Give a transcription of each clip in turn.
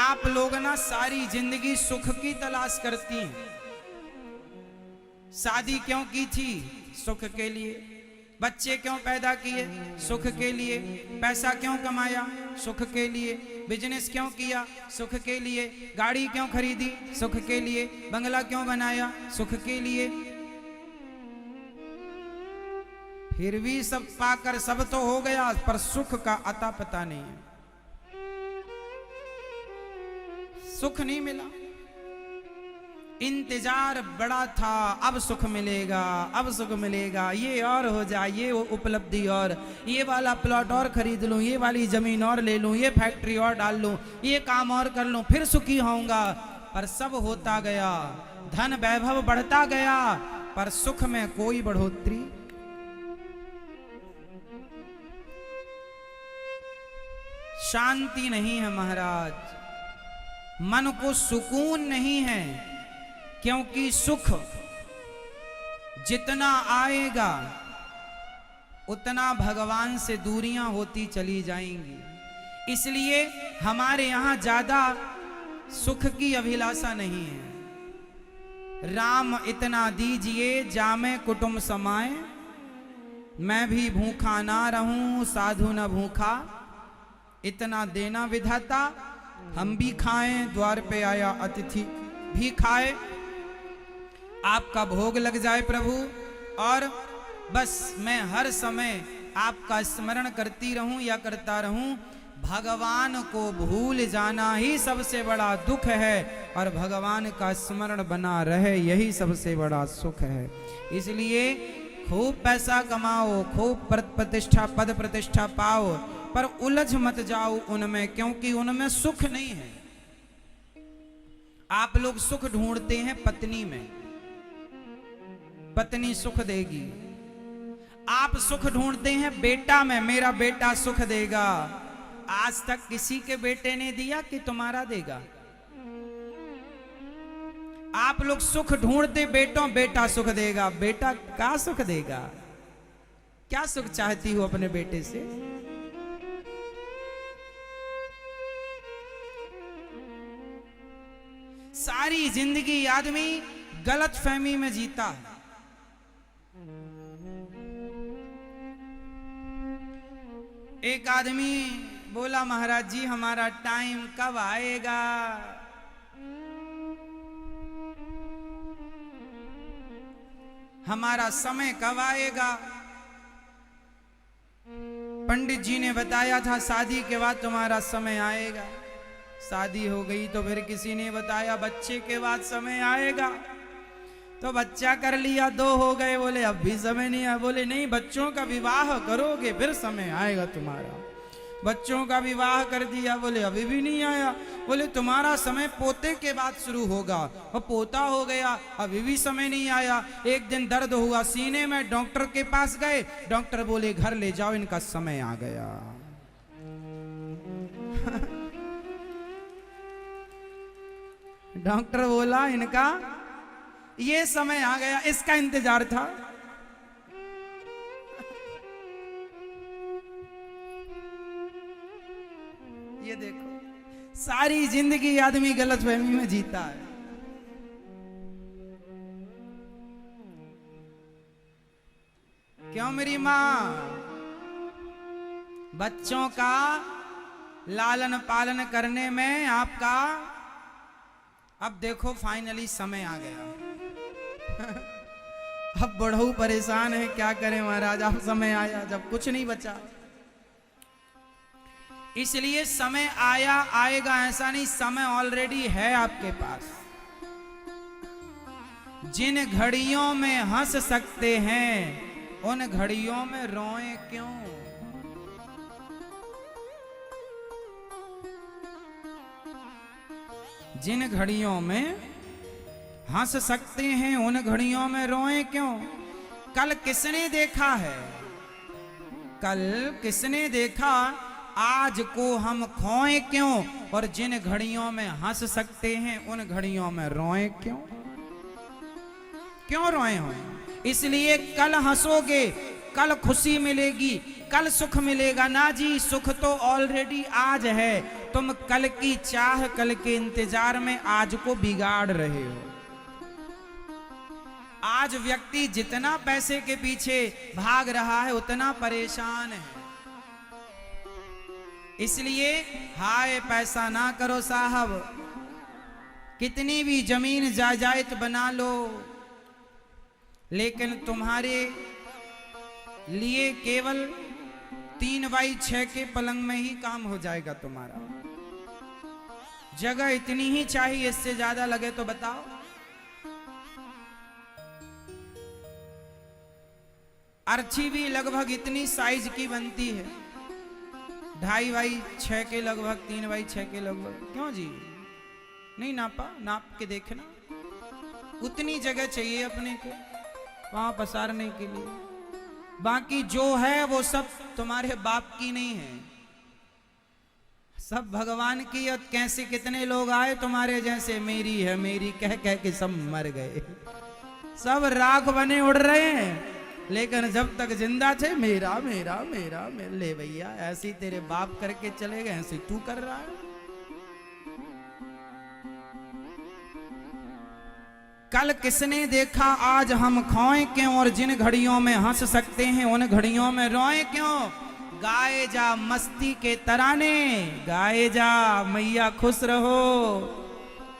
आप लोग ना सारी जिंदगी सुख की तलाश करती हैं। शादी क्यों की थी? सुख के लिए। बच्चे क्यों पैदा किए? सुख के लिए। पैसा क्यों कमाया? सुख के लिए। बिजनेस क्यों किया? सुख के लिए। गाड़ी क्यों खरीदी? सुख के लिए। बंगला क्यों बनाया? सुख के लिए। फिर भी सब पाकर सब तो हो गया, पर सुख का अता पता नहीं है। सुख नहीं मिला। इंतजार बड़ा था, अब सुख मिलेगा, अब सुख मिलेगा, ये और हो जाए, ये उपलब्धि और, ये वाला प्लॉट और खरीद लूं, ये वाली जमीन और ले लूं, ये फैक्ट्री और डाल लूं, ये काम और कर लूं, फिर सुखी होऊंगा। पर सब होता गया, धन वैभव बढ़ता गया, पर सुख में कोई बढ़ोतरी। शांति नहीं है महाराज, मन को सुकून नहीं है, क्योंकि सुख जितना आएगा उतना भगवान से दूरियां होती चली जाएंगी। इसलिए हमारे यहां ज्यादा सुख की अभिलाषा नहीं है। राम इतना दीजिए जामे कुटुंब समाए, मैं भी भूखा ना रहूं साधु न भूखा, इतना देना विधाता हम भी खाएं, द्वार पे आया अतिथि भी खाए। आपका भोग लग जाए प्रभु, और बस मैं हर समय आपका स्मरण करती रहूं या करता रहूं। भगवान को भूल जाना ही सबसे बड़ा दुख है, और भगवान का स्मरण बना रहे यही सबसे बड़ा सुख है। इसलिए खूब पैसा कमाओ, खूब प्रतिष्ठा पद प्रतिष्ठा पाओ, पर उलझ मत जाओ उनमें, क्योंकि उनमें सुख नहीं है। आप लोग सुख ढूंढते हैं पत्नी में, पत्नी सुख देगी। आप सुख ढूंढते हैं बेटा में, मेरा बेटा सुख देगा। आज तक किसी के बेटे ने दिया कि तुम्हारा देगा? आप लोग सुख ढूंढते बेटों, बेटा सुख देगा। बेटा क्या सुख देगा? क्या सुख चाहती हो अपने बेटे से? सारी जिंदगी आदमी गलत फहमी में जीता है। एक आदमी बोला, महाराज जी हमारा टाइम कब आएगा? हमारा समय कब आएगा? पंडित जी ने बताया था शादी के बाद तुम्हारा समय आएगा। शादी हो गई तो फिर किसी ने बताया बच्चे के बाद समय आएगा, तो बच्चा कर लिया, 2 हो गए, बोले अब भी समय नहीं आया। बोले नहीं, बच्चों का विवाह करोगे फिर समय आएगा तुम्हारा। बच्चों का विवाह कर दिया, बोले अभी भी नहीं आया। बोले तुम्हारा समय पोते के बाद शुरू होगा, और पोता हो गया, अभी भी समय नहीं आया। एक दिन दर्द हुआ सीने में, डॉक्टर के पास गए, डॉक्टर बोले घर ले जाओ, इनका समय आ गया। डॉक्टर बोला इनका ये समय आ गया, इसका इंतजार था। ये देखो, सारी जिंदगी आदमी गलतफहमी में जीता है। क्यों मेरी मां? बच्चों का लालन पालन करने में आपका, अब देखो फाइनली समय आ गया। अब बड़हू परेशान है, क्या करें महाराज, अब समय आया जब कुछ नहीं बचा। इसलिए समय आया आएगा ऐसा नहीं, समय ऑलरेडी है आपके पास। जिन घड़ियों में हंस सकते हैं उन घड़ियों में रोएं क्यों? जिन घड़ियों में हंस सकते हैं उन घड़ियों में रोएं क्यों? कल किसने देखा है, कल किसने देखा, आज को हम खोएं क्यों? और जिन घड़ियों में हंस सकते हैं उन घड़ियों में रोएं क्यों? क्यों रोए हो? इसलिए कल हंसोगे, कल खुशी मिलेगी, कल सुख मिलेगा ना जी। सुख तो ऑलरेडी आज है, तुम कल की चाह, कल के इंतजार में आज को बिगाड़ रहे हो। आज व्यक्ति जितना पैसे के पीछे भाग रहा है उतना परेशान है। इसलिए हाय पैसा ना करो साहब, कितनी भी जमीन जायदाद बना लो, लेकिन तुम्हारे लिए केवल 3x6 के पलंग में ही काम हो जाएगा तुम्हारा। जगह इतनी ही चाहिए, इससे ज्यादा लगे तो बताओ। अर्ची भी लगभग इतनी साइज की बनती है, 2.5x6 के लगभग, 3x6 के लगभग। क्यों जी, नहीं नापा? नाप के देखना, उतनी जगह चाहिए अपने को वहां पसारने के लिए। बाकी जो है वो सब तुम्हारे बाप की नहीं है, सब भगवान की। और कैसे कितने लोग आए तुम्हारे जैसे, मेरी है मेरी कह कह के सब मर गए, सब राख बने उड़ रहे हैं। लेकिन जब तक जिंदा थे मेरा मेरा मेरा मेरा। ले भैया, ऐसी तेरे बाप करके चले गए, ऐसे तू कर रहा है। कल किसने देखा आज हम खोएं क्यों, और जिन घड़ियों में हंस सकते हैं उन घड़ियों में रोएं क्यों। गाए जा मस्ती के तराने, गाए जा मैया खुश रहो।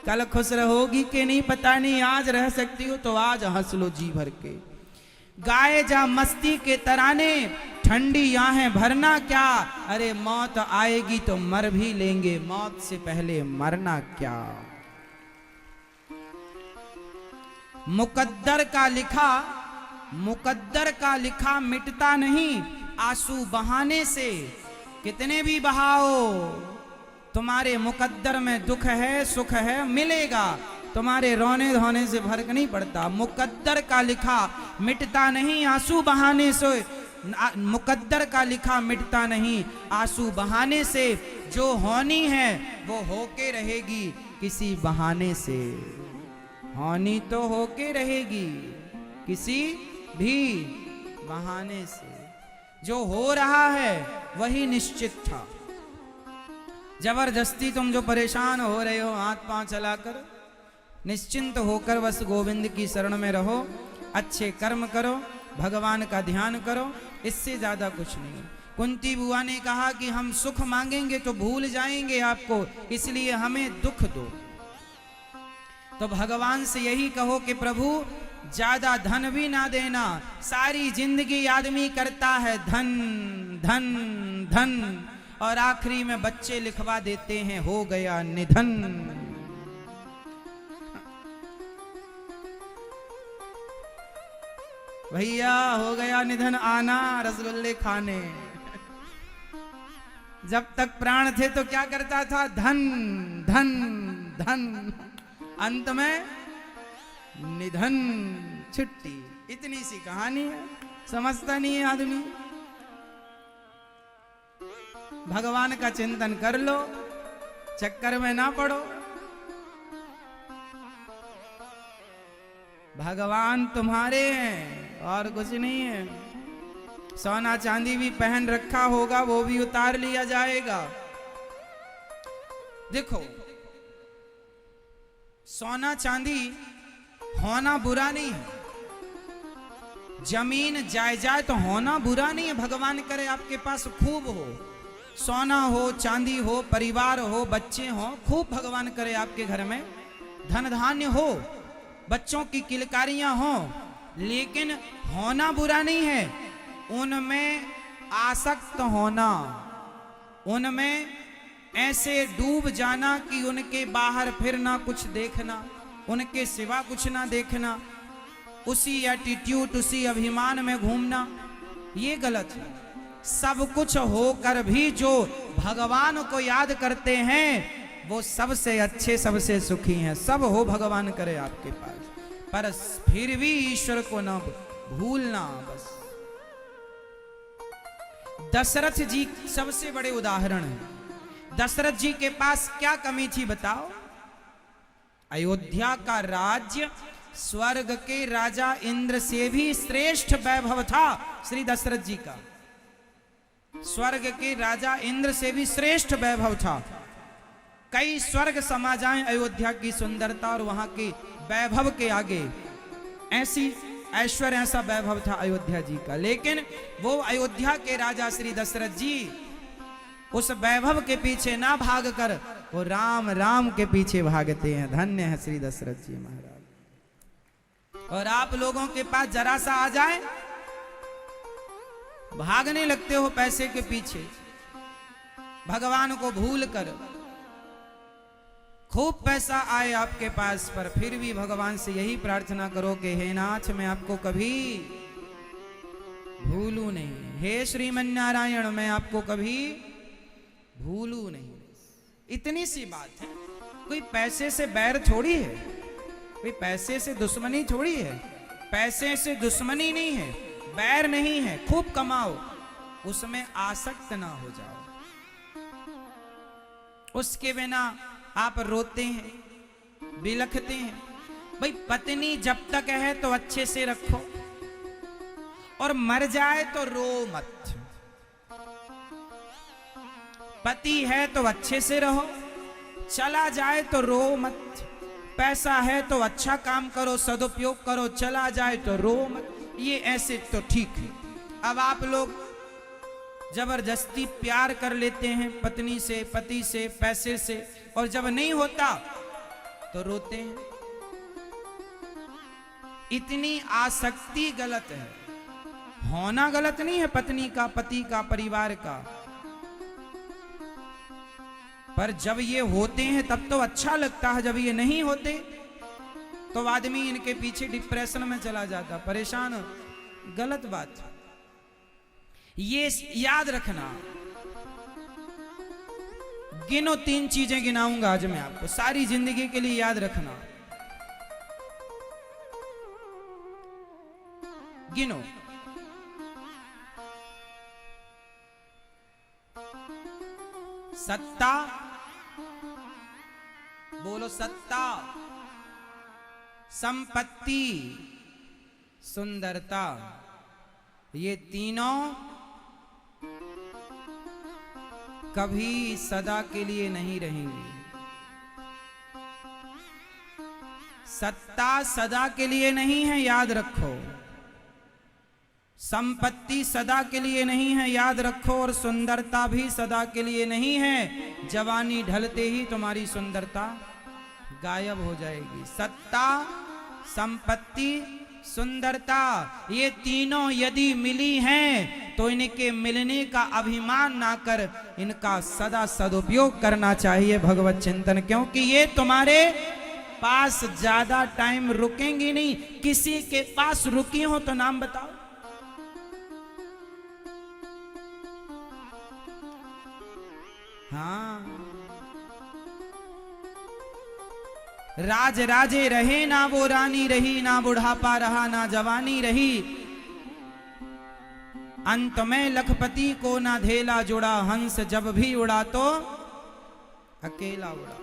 कल खुश रहोगी कि नहीं पता नहीं, आज रह सकती हो तो आज हंस लो जी भर के। गाए जा मस्ती के तराने, ठंडी आहें भरना क्या। अरे मौत आएगी तो मर भी लेंगे, मौत से पहले मरना क्या। मुकद्दर का लिखा मिटता नहीं, आंसू बहाने से कितने भी बहाओ। तुम्हारे मुकद्दर में दुख है सुख है मिलेगा, तुम्हारे रोने धोने से फर्क नहीं पड़ता। मुकद्दर का लिखा मिटता नहीं, आंसू बहाने से। मुकद्दर का लिखा मिटता नहीं, आंसू बहाने से। जो होनी है वो होके रहेगी किसी बहाने से। होनी तो होके रहेगी किसी भी बहाने से। जो हो रहा है वही निश्चित था। जबरदस्ती तुम जो परेशान हो रहे हो हाथ पांव चलाकर, निश्चिंत होकर बस गोविंद की शरण में रहो, अच्छे कर्म करो, भगवान का ध्यान करो, इससे ज्यादा कुछ नहीं। कुंती बुआ ने कहा कि हम सुख मांगेंगे तो भूल जाएंगे आपको, इसलिए हमें दुख दो। तो भगवान से यही कहो कि प्रभु ज्यादा धन भी ना देना। सारी जिंदगी आदमी करता है धन धन धन, और आखिरी में बच्चे लिखवा देते हैं हो गया निधन। भैया हो गया निधन, आना रसगुल्ले खाने। जब तक प्राण थे तो क्या करता था, धन धन धन, अंत में निधन, छुट्टी। इतनी सी कहानी है, समझता नहीं है आदमी। भगवान का चिंतन कर लो, चक्कर में ना पड़ो। भगवान तुम्हारे हैं और कुछ नहीं है। सोना चांदी भी पहन रखा होगा वो भी उतार लिया जाएगा। देखो, सोना चांदी होना बुरा नहीं है, जमीन जायदाद तो होना बुरा नहीं है। भगवान करे आपके पास खूब हो, सोना हो चांदी हो, परिवार हो, बच्चे हो, खूब भगवान करे आपके घर में धन धान्य हो, बच्चों की किलकारियां हो, लेकिन होना बुरा नहीं है। उनमें आसक्त होना, उनमें ऐसे डूब जाना कि उनके बाहर फिर ना कुछ देखना, उनके सिवा कुछ ना देखना, उसी एटीट्यूड उसी अभिमान में घूमना, ये गलत है। सब कुछ होकर भी जो भगवान को याद करते हैं वो सबसे अच्छे सबसे सुखी हैं। सब हो भगवान करे आपके पास, पर फिर भी ईश्वर को ना भूलना। बस दशरथ जी सबसे बड़े उदाहरण हैं। दशरथ जी के पास क्या कमी थी बताओ? अयोध्या का राज्य स्वर्ग के राजा इंद्र से भी श्रेष्ठ वैभव था। श्री दशरथ जी का स्वर्ग के राजा इंद्र से भी श्रेष्ठ वैभव था, कई स्वर्ग समा जाएं अयोध्या की सुंदरता और वहां के वैभव के आगे। ऐसी ऐश्वर्य, ऐसा वैभव था अयोध्या जी का। लेकिन वो अयोध्या के राजा श्री दशरथ जी उस वैभव के पीछे ना भागकर वो राम राम के पीछे भागते हैं। धन्य है श्री दशरथ जी महाराज। और आप लोगों के पास जरा सा आ जाए, भागने लगते हो पैसे के पीछे, भगवान को भूल कर। खूब पैसा आए आपके पास, पर फिर भी भगवान से यही प्रार्थना करो कि हे नाथ, मैं आपको कभी भूलूं नहीं। हे श्रीमन नारायण, मैं आपको कभी भूलूं नहीं। इतनी सी बात है। कोई पैसे से बैर थोड़ी है, कोई पैसे से दुश्मनी थोड़ी है। पैसे से दुश्मनी नहीं है, बैर नहीं है। खूब कमाओ, उसमें आसक्त ना हो जाओ। उसके बिना आप रोते हैं, बिलखते हैं। भाई पत्नी जब तक है तो अच्छे से रखो, और मर जाए तो रो मत। पति है तो अच्छे से रहो, चला जाए तो रो मत। पैसा है तो अच्छा काम करो, सदुपयोग करो, चला जाए तो रो मत। ये ऐसे तो ठीक है। अब आप लोग जबरदस्ती प्यार कर लेते हैं पत्नी से, पति से, पैसे से, और जब नहीं होता तो रोते हैं। इतनी आसक्ति गलत है। होना गलत नहीं है पत्नी का, पति का, परिवार का, पर जब ये होते हैं तब तो अच्छा लगता है। जब ये नहीं होते तो आदमी इनके पीछे डिप्रेशन में चला जाता, परेशान। गलत बात। ये याद रखना। गिनो, 3 चीजें गिनाऊंगा आज मैं आपको, सारी जिंदगी के लिए याद रखना। गिनो। सत्ता, बोलो सत्ता, संपत्ति, सुंदरता। ये तीनों कभी सदा के लिए नहीं रहेंगी। सत्ता सदा के लिए नहीं है, याद रखो। संपत्ति सदा के लिए नहीं है, याद रखो। और सुंदरता भी सदा के लिए नहीं है। जवानी ढलते ही तुम्हारी सुंदरता गायब हो जाएगी। सत्ता, संपत्ति, सुंदरता, ये तीनों यदि मिली हैं तो इनके मिलने का अभिमान ना कर, इनका सदा सदुपयोग करना चाहिए भगवत चिंतन। क्योंकि ये तुम्हारे पास ज्यादा टाइम रुकेंगी नहीं। किसी के पास रुकी हो तो नाम बताओ। हाँ, राज राजे रहे ना वो रानी रही, ना बुढ़ापा रहा ना जवानी रही। अंत में लखपति को ना धेला जुड़ा, हंस जब भी उड़ा तो अकेला उड़ा।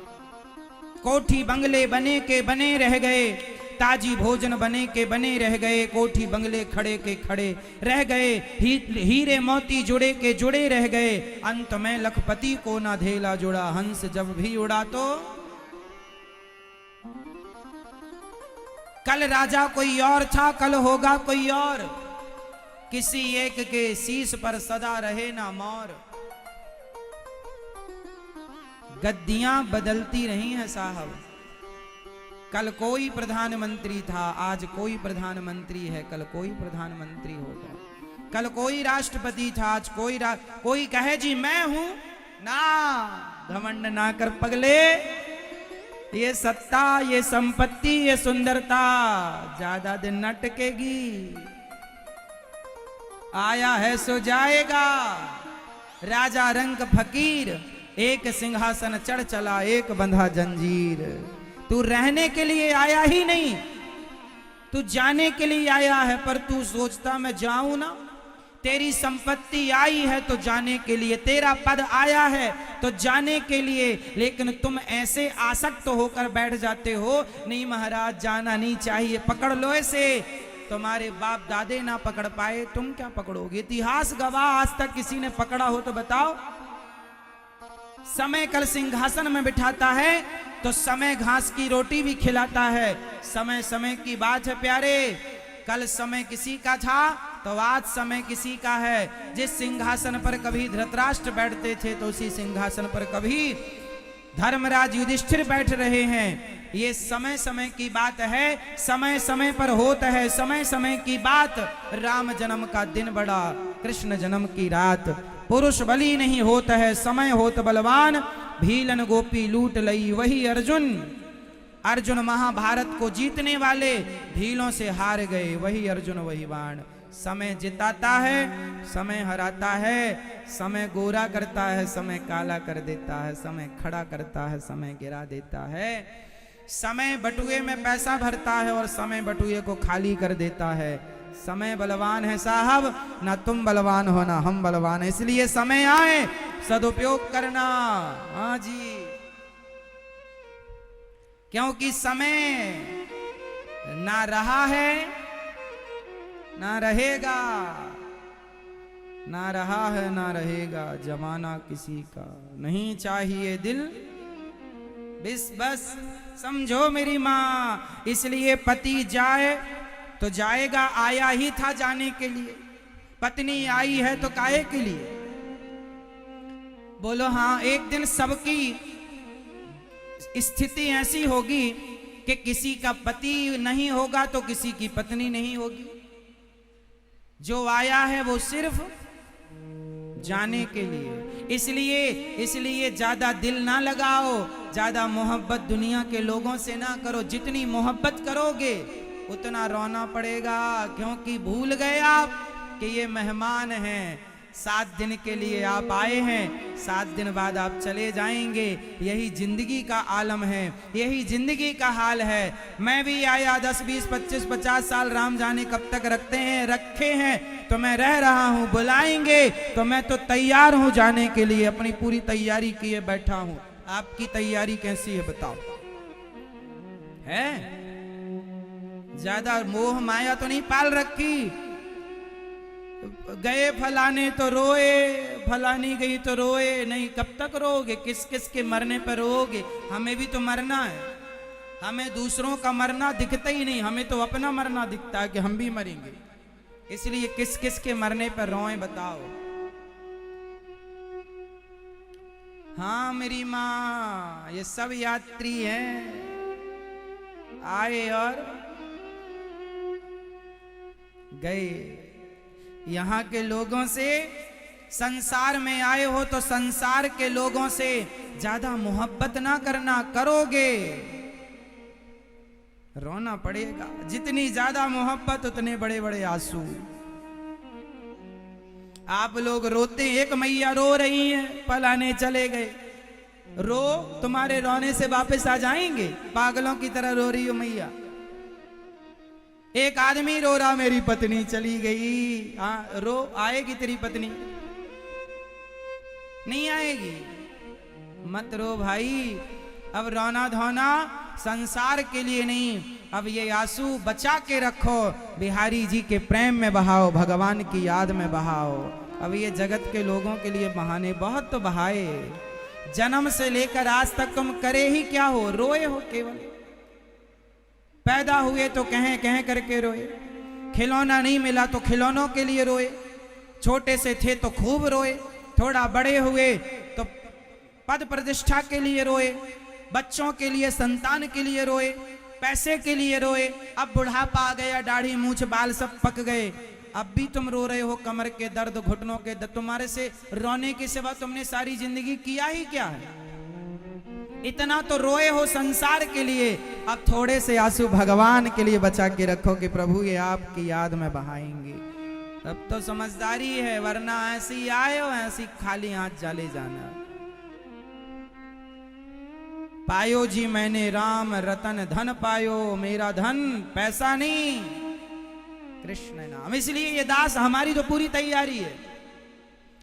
कोठी बंगले बने के बने रह गए, ताजी भोजन बने के बने रह गए। कोठी बंगले खड़े के खड़े रह गए, हीरे मोती जुड़े के जुड़े रह गए। अंत में लखपति को ना धेला जुड़ा, हंस जब भी उड़ा तो। कल राजा कोई और था, कल होगा कोई और। किसी एक के शीश पर सदा रहे ना मोर। गद्दियां बदलती रही हैं साहब। कल कोई प्रधानमंत्री था, आज कोई प्रधानमंत्री है, कल कोई प्रधानमंत्री होगा। कल कोई राष्ट्रपति था, आज कोई कहे जी मैं हूं ना। घमंड ना कर पगले। ये सत्ता, ये संपत्ति, ये सुंदरता ज्यादा दिन न टिकेगी। आया है सो जाएगा। राजा रंग फकीर, एक सिंहासन चढ़ चला, एक बंधा जंजीर। तू रहने के लिए आया ही नहीं, तू जाने के लिए आया है। पर तू सोचता मैं जाऊं ना। तेरी संपत्ति आई है तो जाने के लिए, तेरा पद आया है तो जाने के लिए, लेकिन तुम ऐसे आसक्त होकर बैठ जाते हो, नहीं महाराज जाना नहीं चाहिए, पकड़ लो ऐसे। तुम्हारे बाप दादे ना पकड़ पाए, तुम क्या पकड़ोगे? इतिहास गवाह, आज तक किसी ने पकड़ा हो तो बताओ। समय कल सिंहासन में बिठाता है तो समय घास की रोटी भी खिलाता है। समय समय की बात है प्यारे, कल समय किसी का था तो आज समय किसी का है। जिस सिंहासन पर कभी धृतराष्ट्र बैठते थे तो उसी सिंहासन पर कभी धर्मराज युधिष्ठिर बैठ रहे हैं। ये समय समय की बात है, समय समय पर होता है। समय समय की बात, राम जन्म का दिन बड़ा, कृष्ण जन्म की रात। पुरुष बली नहीं होता है, समय होत बलवान, भीलन गोपी लूट लई वही अर्जुन। अर्जुन महाभारत को जीतने वाले, भीलों से हार गए वही अर्जुन वही बाण। समय जिताता है, समय हराता है, समय गोरा करता है, समय काला कर देता है, समय खड़ा करता है, समय गिरा देता है। समय बटुए में पैसा भरता है और समय बटुए को खाली कर देता है। समय बलवान है साहब, ना तुम बलवान हो ना हम बलवान है। इसलिए समय आए सदुपयोग करना। हाँ जी, क्योंकि समय ना रहा है ना रहेगा, ना रहा है ना रहेगा, जमाना किसी का नहीं चाहिए दिल बिस बस, समझो मेरी माँ। इसलिए पति जाए तो जाएगा, आया ही था जाने के लिए। पत्नी आई है तो काहे के लिए? बोलो हाँ, एक दिन सबकी स्थिति ऐसी होगी कि किसी का पति नहीं होगा तो किसी की पत्नी नहीं होगी। जो आया है वो सिर्फ जाने के लिए। इसलिए ज्यादा दिल ना लगाओ, ज्यादा मोहब्बत दुनिया के लोगों से ना करो। जितनी मोहब्बत करोगे उतना रोना पड़ेगा, क्योंकि भूल गए आप कि ये मेहमान हैं। 7 दिन के लिए आप आए हैं, 7 दिन बाद आप चले जाएंगे। यही जिंदगी का आलम है, यही जिंदगी का हाल है। मैं भी आया 10, 20, 25, 50 साल, राम जाने कब तक रखे हैं तो मैं रह रहा हूं। बुलाएंगे तो मैं तो तैयार हूं जाने के लिए, अपनी पूरी तैयारी किए बैठा हूं। आपकी तैयारी कैसी है बताओ? है ज्यादा मोह माया तो नहीं पाल रखी? गए फलाने तो रोए, फलानी गई तो रोए नहीं। कब तक रोओगे? किस किस के मरने पर रोओगे? हमें भी तो मरना है। हमें दूसरों का मरना दिखता ही नहीं, हमें तो अपना मरना दिखता है कि हम भी मरेंगे। इसलिए किस किस के मरने पर रोए बताओ? हाँ मेरी माँ, ये सब यात्री हैं, आए और गए। यहाँ के लोगों से, संसार में आए हो तो संसार के लोगों से ज्यादा मोहब्बत ना करना। करोगे रोना पड़ेगा। जितनी ज्यादा मोहब्बत उतने बड़े बड़े आंसू। आप लोग रोते, एक मैया रो रही है, फलाने चले गए। रो, तुम्हारे रोने से वापस आ जाएंगे? पागलों की तरह रो रही हो मैया। एक आदमी रो रहा, मेरी पत्नी चली गई। हाँ रो, आएगी तेरी पत्नी? नहीं आएगी। मत रो भाई। अब रोना धोना संसार के लिए नहीं, अब ये आंसू बचा के रखो, बिहारी जी के प्रेम में बहाओ, भगवान की याद में बहाओ। अब ये जगत के लोगों के लिए बहाने बहुत तो बहाए। जन्म से लेकर आज तक तुम करे ही क्या हो? रोए हो केवल। पैदा हुए तो कहें करके रोए, खिलौना नहीं मिला तो खिलौनों के लिए रोए, छोटे से थे तो खूब रोए, थोड़ा बड़े हुए तो पद प्रतिष्ठा के लिए रोए, बच्चों के लिए, संतान के लिए रोए, पैसे के लिए रोए। अब बुढ़ापा आ गया, दाढ़ी मूछ बाल सब पक गए, अब भी तुम रो रहे हो। कमर के दर्द, घुटनों के दर्द, तुम्हारे से रोने के सिवा तुमने सारी जिंदगी किया ही क्या है? इतना तो रोए हो संसार के लिए, अब थोड़े से आंसू भगवान के लिए बचा के रखो कि प्रभु ये आपकी याद में बहाएंगे। तब तो समझदारी है, वरना ऐसी आए हो ऐसी खाली हाथ चले जाना। पायो जी मैंने राम रतन धन पायो, मेरा धन पैसा नहीं कृष्ण नाम। इसलिए ये दास, हमारी तो पूरी तैयारी है।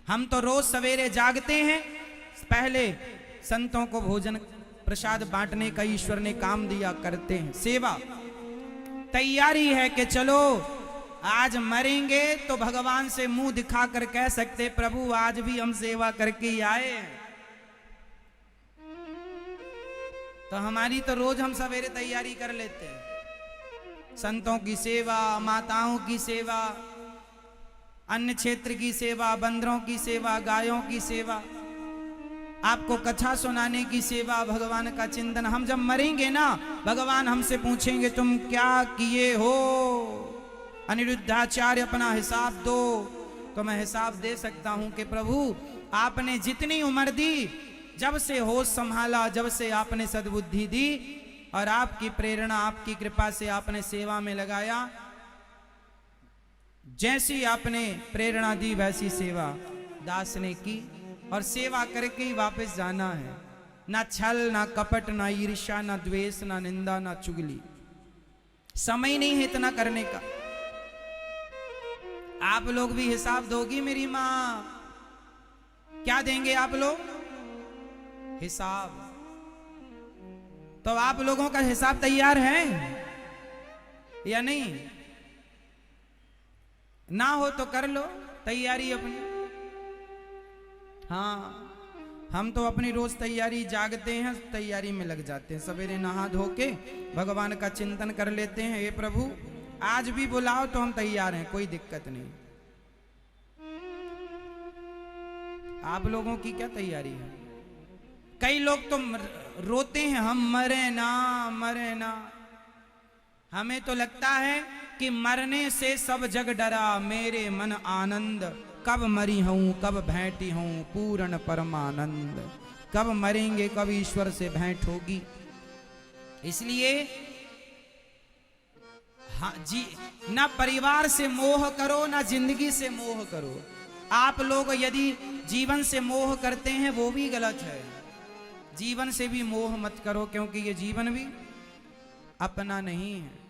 हम तो रोज सवेरे जागते हैं, पहले संतों को भोजन प्रसाद बांटने का ईश्वर ने काम दिया, करते हैं सेवा। तैयारी है कि चलो आज मरेंगे तो भगवान से मुंह दिखाकर कह सकते प्रभु आज भी हम सेवा करके ही आए। तो हमारी तो रोज हम सवेरे तैयारी कर लेते हैं, संतों की सेवा, माताओं की सेवा, अन्य क्षेत्र की सेवा, बंदरों की सेवा, गायों की सेवा, आपको कथा सुनाने की सेवा, भगवान का चिंतन। हम जब मरेंगे ना, भगवान हमसे पूछेंगे तुम क्या किए हो, अनिरुद्धाचार्य अपना हिसाब दो। तो मैं हिसाब दे सकता हूं कि प्रभु आपने जितनी उम्र दी, जब से होश संभाला, जब से आपने सद्बुद्धि दी और आपकी प्रेरणा, आपकी कृपा से आपने सेवा में लगाया, जैसी आपने प्रेरणा दी वैसी सेवा दास ने की, और सेवा करके ही वापस जाना है। ना छल, ना कपट, ना ईर्ष्या, ना द्वेष, ना निंदा, ना चुगली। समय नहीं है इतना करने का। आप लोग भी हिसाब दोगी मेरी मां? क्या देंगे आप लोग? हिसाब। तो आप लोगों का हिसाब तैयार है या नहीं? ना हो तो कर लो तैयारी अपनी। हाँ, हम तो अपनी रोज तैयारी, जागते हैं तैयारी में लग जाते हैं, सवेरे नहा धो के भगवान का चिंतन कर लेते हैं। हे प्रभु आज भी बुलाओ तो हम तैयार हैं, कोई दिक्कत नहीं। आप लोगों की क्या तैयारी है? कई लोग तो रोते हैं, हम मरे ना, मरे ना। हमें तो लगता है कि मरने से सब जग डरा, मेरे मन आनंद, कब मरी हूं, कब भेंटी हूं पूर्ण परमानंद। कब मरेंगे, कब ईश्वर से भेंट होगी। इसलिए हाँ जी, ना परिवार से मोह करो, ना जिंदगी से मोह करो। आप लोग यदि जीवन से मोह करते हैं वो भी गलत है। जीवन से भी मोह मत करो, क्योंकि ये जीवन भी अपना नहीं है।